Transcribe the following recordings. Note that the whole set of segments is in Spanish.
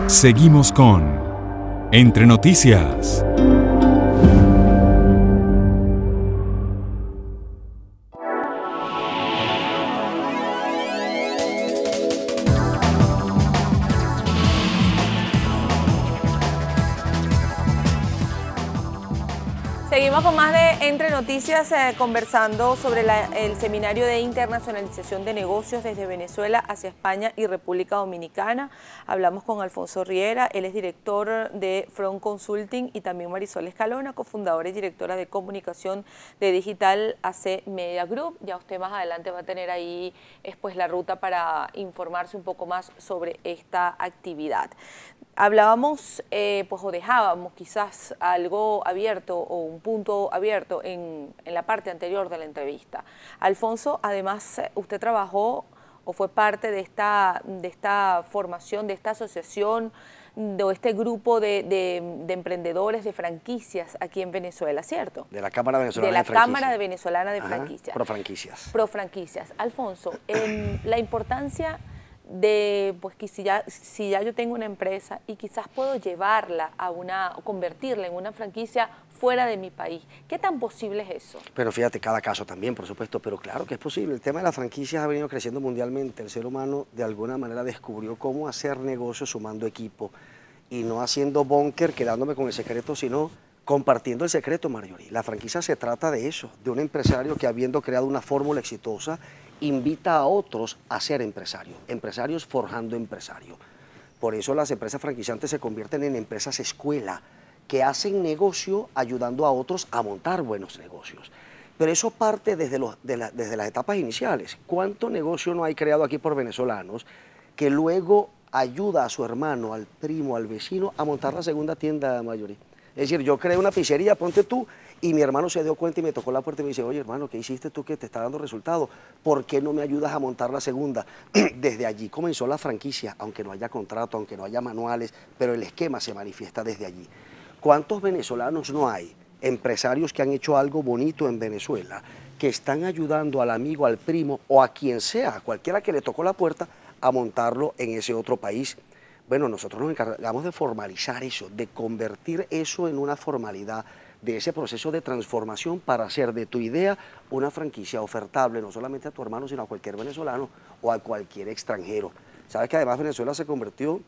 Seguimos con Entre Noticias. Seguimos con más de Entre Noticias, conversando sobre el seminario de internacionalización de negocios desde Venezuela hacia España y República Dominicana. Hablamos con Alfonso Riera, él es director de Front Consulting, y también Marisol Escalona, cofundadora y directora de comunicación de Digital AC Media Group. Ya usted más adelante va a tener ahí pues la ruta para informarse un poco más sobre esta actividad. Hablábamos, pues, o dejábamos quizás algo abierto o un punto abierto en la parte anterior de la entrevista. Alfonso, además, usted trabajó o fue parte de esta formación, de esta asociación, de este grupo de emprendedores de franquicias aquí en Venezuela, ¿cierto? De la Cámara Venezolana de Franquicias. De la Cámara Venezolana de Franquicias. Profranquicias. Profranquicias. Alfonso, la importancia de, pues, que si ya yo tengo una empresa y quizás puedo llevarla o convertirla en una franquicia fuera de mi país, ¿qué tan posible es eso? Pero fíjate, cada caso también, por supuesto, pero claro que es posible. El tema de las franquicias ha venido creciendo mundialmente. El ser humano de alguna manera descubrió cómo hacer negocios sumando equipo y no haciendo búnker, quedándome con el secreto, sino compartiendo el secreto, Marjorie. La franquicia se trata de eso, de un empresario que, habiendo creado una fórmula exitosa, invita a otros a ser empresarios, empresarios forjando empresarios. Por eso las empresas franquiciantes se convierten en empresas escuela, que hacen negocio ayudando a otros a montar buenos negocios. Pero eso parte desde las etapas iniciales. ¿Cuánto negocio no hay creado aquí por venezolanos que luego ayuda a su hermano, al primo, al vecino a montar la segunda tienda, Marjorie? Es decir, yo creé una pizzería, ponte tú, y mi hermano se dio cuenta y me tocó la puerta y me dice: oye, hermano, ¿qué hiciste tú que te está dando resultados? ¿Por qué no me ayudas a montar la segunda? Desde allí comenzó la franquicia, aunque no haya contrato, aunque no haya manuales, pero el esquema se manifiesta desde allí. ¿Cuántos venezolanos no hay, empresarios que han hecho algo bonito en Venezuela, que están ayudando al amigo, al primo o a quien sea, a cualquiera que le tocó la puerta, a montarlo en ese otro país? Bueno, nosotros nos encargamos de formalizar eso, de convertir eso en una formalidad, de ese proceso de transformación para hacer de tu idea una franquicia ofertable, no solamente a tu hermano, sino a cualquier venezolano o a cualquier extranjero. Sabes que además Venezuela se convirtió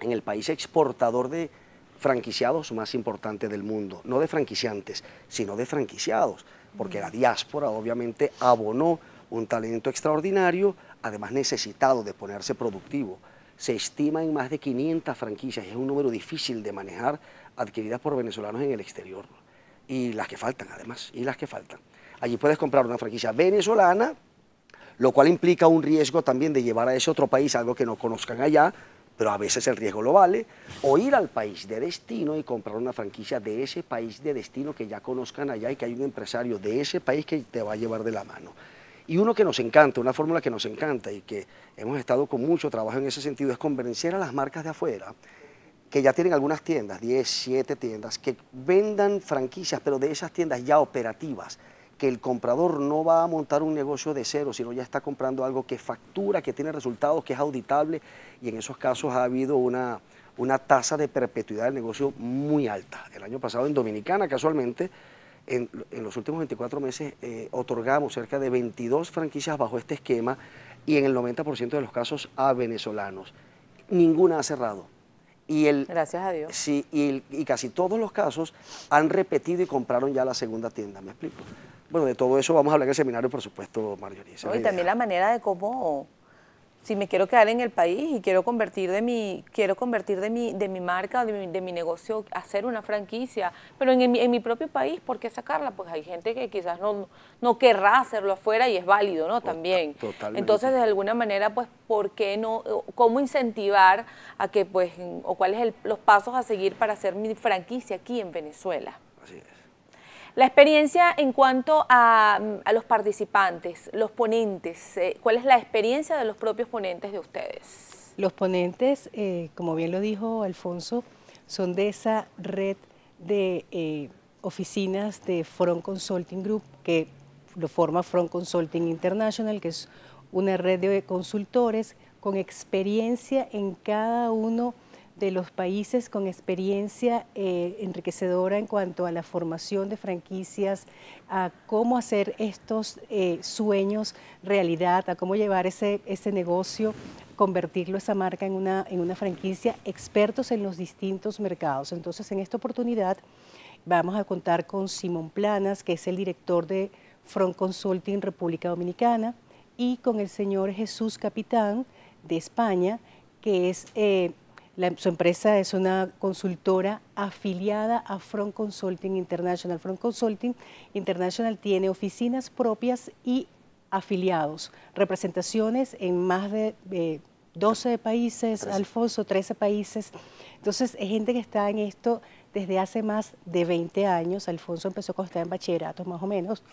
en el país exportador de franquiciados más importante del mundo, no de franquiciantes, sino de franquiciados, porque la diáspora obviamente abonó un talento extraordinario, además necesitado de ponerse productivo. Se estima en más de 500 franquicias, es un número difícil de manejar, adquiridas por venezolanos en el exterior. Y las que faltan, además, y las que faltan. Allí puedes comprar una franquicia venezolana, lo cual implica un riesgo también de llevar a ese otro país algo que no conozcan allá, pero a veces el riesgo lo vale, o ir al país de destino y comprar una franquicia de ese país de destino que ya conozcan allá y que hay un empresario de ese país que te va a llevar de la mano. Y uno que nos encanta, una fórmula que nos encanta y que hemos estado con mucho trabajo en ese sentido, es convencer a las marcas de afuera que ya tienen algunas tiendas, 10, 7 tiendas, que vendan franquicias, pero de esas tiendas ya operativas, que el comprador no va a montar un negocio de cero, sino ya está comprando algo que factura, que tiene resultados, que es auditable, y en esos casos ha habido una tasa de perpetuidad del negocio muy alta. El año pasado en Dominicana, casualmente, en los últimos 24 meses otorgamos cerca de 22 franquicias bajo este esquema, y en el 90% de los casos a venezolanos. Ninguna ha cerrado. Gracias a Dios. Sí, y casi todos los casos han repetido y compraron ya la segunda tienda, ¿me explico? Bueno, de todo eso vamos a hablar en el seminario, por supuesto, Marjorie. Y también la manera de cómo, si me quiero quedar en el país y quiero convertir de mi marca, de mi negocio, hacer una franquicia, pero en mi propio país, ¿por qué sacarla? Pues hay gente que quizás no querrá hacerlo afuera y es válido, ¿no? También. Totalmente. Entonces, de alguna manera, pues, ¿por qué no? ¿Cómo incentivar a que, pues, o cuáles son los pasos a seguir para hacer mi franquicia aquí en Venezuela? Así es. La experiencia en cuanto a los participantes, los ponentes, ¿cuál es la experiencia de los propios ponentes de ustedes? Los ponentes, como bien lo dijo Alfonso, son de esa red de oficinas de Front Consulting Group, que lo forma Front Consulting International, que es una red de consultores con experiencia en cada uno de los países con experiencia enriquecedora en cuanto a la formación de franquicias, a cómo hacer estos sueños realidad, a cómo llevar ese negocio, convertirlo, esa marca en una franquicia, expertos en los distintos mercados. Entonces, en esta oportunidad vamos a contar con Simón Planas, que es el director de Front Consulting República Dominicana, y con el señor Jesús Capitán de España, que es su empresa es una consultora afiliada a Front Consulting International. Front Consulting International tiene oficinas propias y afiliados, representaciones en más de 12 países, 13. Alfonso, 13 países. Entonces, es gente que está en esto desde hace más de 20 años. Alfonso empezó cuando estaba en bachillerato, más o menos,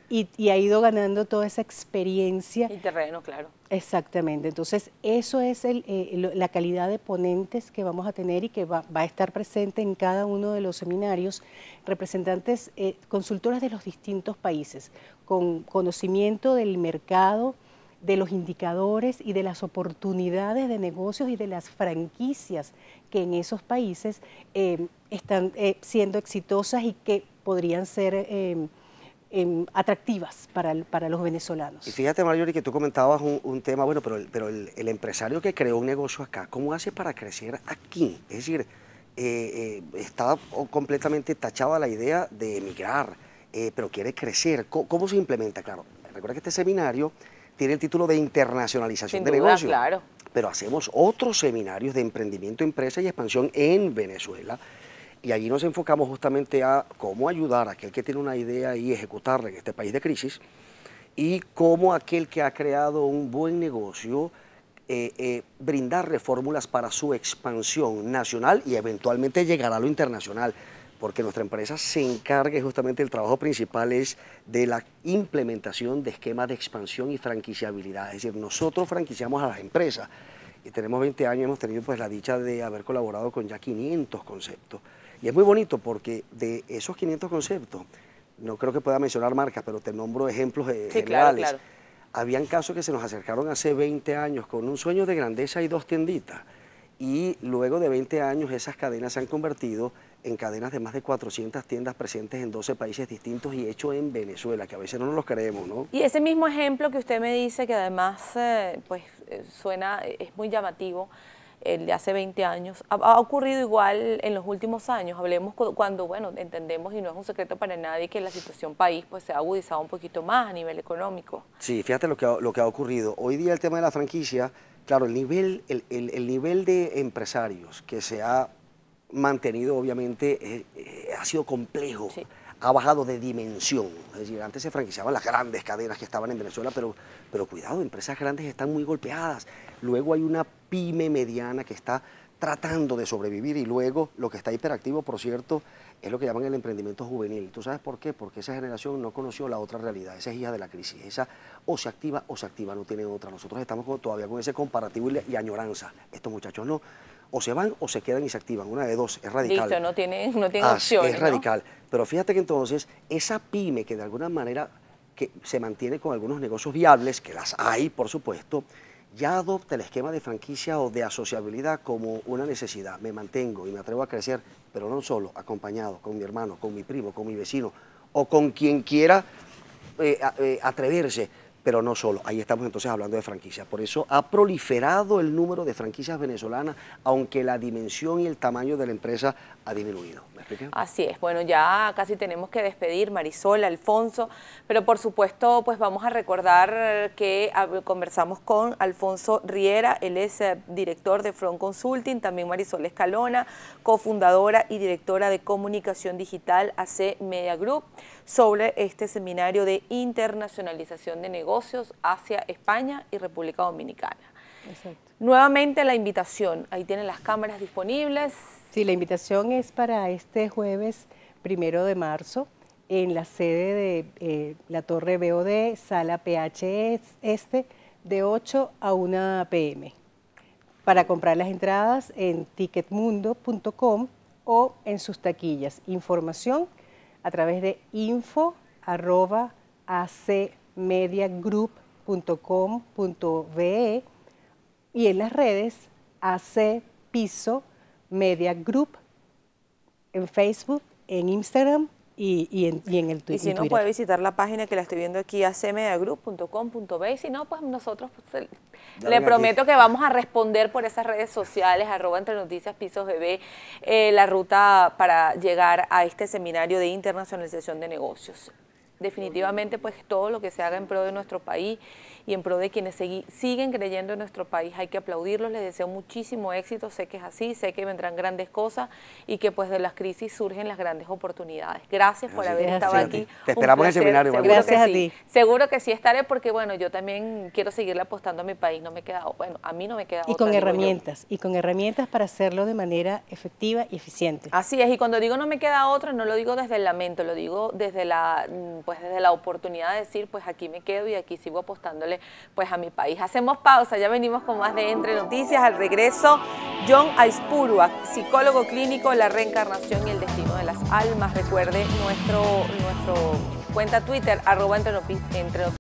y ha ido ganando toda esa experiencia. Y terreno, claro. Exactamente. Entonces, eso es la calidad de ponentes que vamos a tener y que va a estar presente en cada uno de los seminarios, representantes, consultoras de los distintos países, con conocimiento del mercado, de los indicadores y de las oportunidades de negocios y de las franquicias que en esos países están siendo exitosas y que podrían ser atractivas para los venezolanos. Y fíjate, Marjorie, que tú comentabas un tema, bueno, pero el empresario que creó un negocio acá, ¿cómo hace para crecer aquí? Es decir, está completamente tachada la idea de emigrar, pero quiere crecer. ¿Cómo se implementa? Claro, recuerda que este seminario tiene el título de internacionalización de negocios. Claro. Pero hacemos otros seminarios de emprendimiento, empresa y expansión en Venezuela. Y allí nos enfocamos justamente a cómo ayudar a aquel que tiene una idea y ejecutarla en este país de crisis, y cómo aquel que ha creado un buen negocio, brindarle fórmulas para su expansión nacional y eventualmente llegar a lo internacional. Porque nuestra empresa se encarga, justamente el trabajo principal es de la implementación de esquemas de expansión y franquiciabilidad. Es decir, nosotros franquiciamos a las empresas y tenemos 20 años, hemos tenido pues la dicha de haber colaborado con ya 500 conceptos. Y es muy bonito porque de esos 500 conceptos, no creo que pueda mencionar marcas, pero te nombro ejemplos generales. Claro. Habían casos que se nos acercaron hace 20 años con un sueño de grandeza y 2 tienditas. Y luego de 20 años esas cadenas se han convertido en cadenas de más de 400 tiendas presentes en 12 países distintos y hecho en Venezuela, que a veces no nos los creemos, ¿no? Y ese mismo ejemplo que usted me dice, que además suena, es muy llamativo, el de hace 20 años, ha ocurrido igual en los últimos años. Hablemos cuando, bueno, entendemos, y no es un secreto para nadie, que la situación país pues se ha agudizado un poquito más a nivel económico. Sí, fíjate lo que ha ocurrido. Hoy día el tema de la franquicia, claro, el nivel de empresarios que se ha mantenido, obviamente, ha sido complejo. Sí. Ha bajado de dimensión. Es decir, antes se franquiciaban las grandes cadenas que estaban en Venezuela, pero cuidado, empresas grandes están muy golpeadas. Luego hay una pyme mediana que está tratando de sobrevivir, y luego lo que está hiperactivo, por cierto, es lo que llaman el emprendimiento juvenil. ¿Tú sabes por qué? Porque esa generación no conoció la otra realidad, esa es hija de la crisis. Esa o se activa, no tiene otra. Nosotros estamos todavía con ese comparativo y añoranza. Estos muchachos no. O se van o se quedan y se activan, una de dos, es radical. Listo, no tiene opciones, es radical, ¿no? Pero fíjate que entonces esa pyme que de alguna manera que se mantiene con algunos negocios viables, que las hay, por supuesto, ya adopta el esquema de franquicia o de asociabilidad como una necesidad. Me mantengo y me atrevo a crecer, pero no solo, acompañado con mi hermano, con mi primo, con mi vecino o con quien quiera atreverse, pero no solo. Ahí estamos entonces hablando de franquicias. Por eso ha proliferado el número de franquicias venezolanas, aunque la dimensión y el tamaño de la empresa ha disminuido. ¿Me expliqué? Así es. Bueno, ya casi tenemos que despedir, Marisol, Alfonso, pero por supuesto pues vamos a recordar que conversamos con Alfonso Riera, él es director de Front Consulting, también Marisol Escalona, cofundadora y directora de comunicación digital AC Media Group, sobre este seminario de internacionalización de negocios hacia España y República Dominicana. Exacto. Nuevamente la invitación, ahí tienen las cámaras disponibles. Sí, la invitación es para este jueves 1 de marzo en la sede de la Torre BOD, Sala PH Este, de 8 a 1 p.m. Para comprar las entradas en ticketmundo.com o en sus taquillas. Información a través de info@acmediagroup.com.be y en las redes AC Piso Media Group en Facebook, en Instagram y en el Twitter. Y si no, puede visitar la página que la estoy viendo aquí, acmediagroup.com.be, y si no, pues nosotros le prometo que vamos a responder por esas redes sociales, @entrenoticias_pisos_bebé, la ruta para llegar a este seminario de internacionalización de negocios. Definitivamente, pues todo lo que se haga en pro de nuestro país y en pro de quienes siguen creyendo en nuestro país, hay que aplaudirlos, les deseo muchísimo éxito, sé que es así, sé que vendrán grandes cosas y que pues de las crisis surgen las grandes oportunidades. Gracias por haber estado aquí. Te esperamos en el seminario. Gracias a ti. Seguro que sí estaré porque bueno, yo también quiero seguirle apostando a mi país, no me queda, bueno, a mí no me queda otra. Y con herramientas para hacerlo de manera efectiva y eficiente. Así es, y cuando digo no me queda otra, no lo digo desde el lamento, lo digo desde la oportunidad de decir, pues aquí me quedo y aquí sigo apostándole pues a mi país. Hacemos pausa, ya venimos con más de Entre Noticias. Al regreso, John Aispurua, psicólogo clínico, la reencarnación y el destino de las almas. Recuerde nuestro cuenta Twitter, @Entre Noticias.